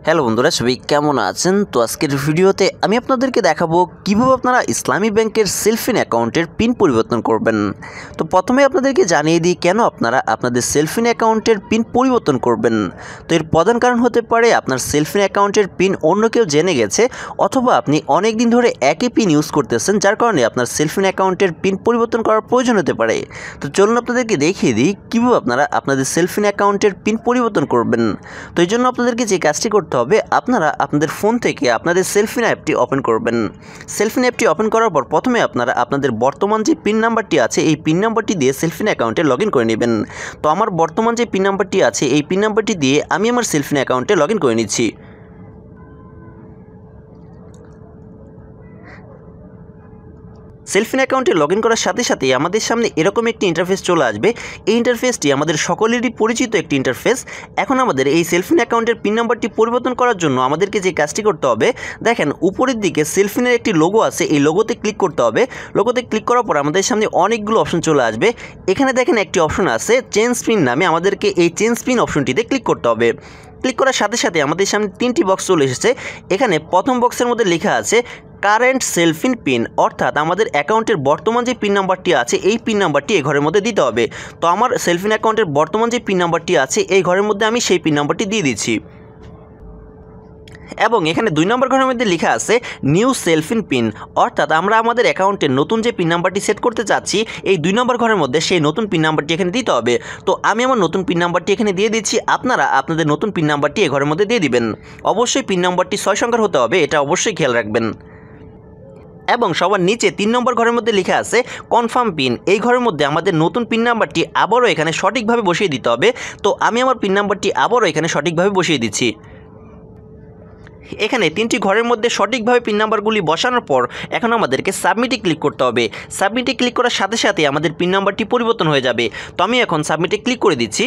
Hello বন্ধুরা, সবাই কেমন আছেন? তো আজকের ভিডিওতে আমি আপনাদেরকে দেখাবো কিভাবে আপনারা ইসলামী ব্যাংকের সেলফিন অ্যাকাউন্টের পিন পরিবর্তন করবেন। তো প্রথমে আপনাদেরকে জানিয়ে দিই কেন আপনারা আপনাদের সেলফিন অ্যাকাউন্টের পিন পরিবর্তন করবেন। তো এর প্রধান কারণ হতে পারে আপনার সেলফিন অ্যাকাউন্টের পিন অন্য কেউ জেনে গেছে, অথবা আপনি অনেক দিন ধরে একই পিন ইউজ করতেছেন, যার কারণে আপনার সেলফিন অ্যাকাউন্টের পিন পরিবর্তন করার প্রয়োজন হতে পারে। তো চলুন আপনাদেরকে দেখিয়ে দিই কীভাবে আপনারা আপনাদের সেলফিন অ্যাকাউন্টের পিন পরিবর্তন করবেন। তো এই জন্য আপনাদেরকে যে কাজটি করতে হবে, আপনারা আপনাদের ফোন থেকে আপনাদের সেলফিন অ্যাপটি ওপেন করবেন। সেলফিন অ্যাপটি ওপেন করার পর প্রথমে আপনারা আপনাদের বর্তমান যে পিন নাম্বারটি আছে এই পিন নাম্বারটি দিয়ে সেলফিন অ্যাকাউন্টে লগ ইন করে নেবেন। তো আমার বর্তমান যে পিন নাম্বারটি আছে এই পিন নাম্বারটি দিয়ে আমি আমার সেলফিন অ্যাকাউন্টে লগ ইন করে নিচ্ছি। সেলফিন অ্যাকাউন্টে লগ ইন করার সাথে সাথেই আমাদের সামনে এরকম একটি ইন্টারফেস চলে আসবে। এই ইন্টারফেসটি আমাদের সকলেরই পরিচিত একটি ইন্টারফেস। এখন আমাদের এই সেলফিন অ্যাকাউন্টের পিন নাম্বারটি পরিবর্তন করার জন্য আমাদেরকে যে কাজটি করতে হবে, দেখেন উপরের দিকে সেলফিনের একটি লোগো আছে, এই লোগোতে ক্লিক করতে হবে। লোগোতে ক্লিক করার পর আমাদের সামনে অনেকগুলো অপশন চলে আসবে। এখানে দেখেন একটি অপশন আছে চেঞ্জ পিন নামে, আমাদেরকে এই চেঞ্জ পিন অপশনটিতে ক্লিক করতে হবে। ক্লিক করার সাথে সাথে আমাদের সামনে তিনটি বক্স চলে এসেছে। এখানে প্রথম বক্সের মধ্যে লেখা আছে কারেন্ট সেলফিন পিন, অর্থাৎ আমাদের অ্যাকাউন্টের বর্তমান যে পিন নাম্বারটি আছে এই পিন নাম্বারটি এই ঘরের মধ্যে দিতে হবে। তো আমার সেলফিন অ্যাকাউন্টের বর্তমান যে পিন নাম্বারটি আছে এই ঘরের মধ্যে আমি সেই পিন নাম্বারটি দিয়ে দিচ্ছি। এবং এখানে 2 নম্বর ঘরের মধ্যে লেখা আছে নিউ সেলফিন পিন, অর্থাৎ আমরা আমাদের অ্যাকাউন্টের নতুন যে পিন নাম্বারটি সেট করতে চাচ্ছি এই 2 নম্বর ঘরের মধ্যে সেই নতুন পিন নাম্বারটি এখানে দিতে হবে। তো আমি আমার নতুন পিন নাম্বারটি এখানে দিয়ে দিচ্ছি, আপনারা আপনাদের নতুন পিন নাম্বারটি এই ঘরের মধ্যে দিয়ে দিবেন। অবশ্যই পিন নাম্বারটি 6 সংখ্যার হতে হবে, এটা অবশ্যই খেয়াল রাখবেন। এবং সবার নিচে 3 নম্বর ঘরের মধ্যে লেখা আছে কনফার্ম পিন, এই ঘরের মধ্যে আমাদের নতুন পিন নাম্বারটি আবারও এখানে সঠিকভাবে বসিয়ে দিতে হবে। তো আমি আমার পিন নাম্বারটি আবারও এখানে সঠিকভাবে বসিয়ে দিচ্ছি। এখানে 3টি ঘরের মধ্যে সঠিকভাবে পিন নাম্বারগুলি বসানোর পর এখন আমাদেরকে সাবমিটে ক্লিক করতে হবে। সাবমিটে ক্লিক করার সাথে সাথে আমাদের পিন নাম্বারটি পরিবর্তন হয়ে যাবে। তো আমি এখন সাবমিটে ক্লিক করে দিচ্ছি।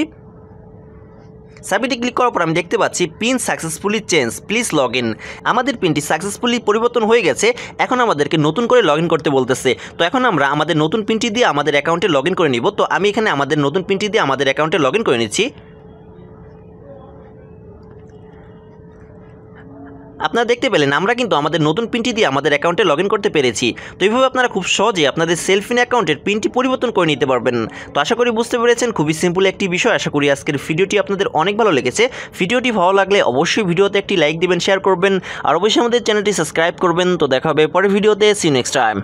সাবমিটে ক্লিক করার পর আমি দেখতে পাচ্ছি pin successfully change, please log in. আমাদের পিনটি সাকসেসফুলি পরিবর্তন হয়ে গেছে। এখন আমাদেরকে নতুন করে লগ ইন করতে বলতেছে। তো এখন আমরা আমাদের নতুন পিনটি দিয়ে আমাদের অ্যাকাউন্টে লগ ইন করে নিব। তো আমি এখানে আমাদের নতুন পিনটি দিয়ে আমাদের অ্যাকাউন্টে লগ ইন করে নিচ্ছি। আপনারা দেখতে পেলেন আমরা কিন্তু আমাদের নতুন পিনটি দিয়ে আমাদের অ্যাকাউন্টে লগ ইন করতে পেরেছি। তো এইভাবে আপনারা খুব সহজে আপনাদের সেলফিন অ্যাকাউন্টের পিনটি পরিবর্তন করে নিতে পারবেন। তো আশা করি বুঝতে পেরেছেন, খুবই সিম্পল একটি বিষয়। আশা করি আজকের ভিডিওটি আপনাদের অনেক ভালো লেগেছে। ভিডিওটি ভালো লাগলে অবশ্যই ভিডিওতে একটি লাইক দিবেন, শেয়ার করবেন, আর অবশ্যই আমাদের চ্যানেলটি সাবস্ক্রাইব করবেন। তো দেখা হবে পরের ভিডিওতে। See you next time.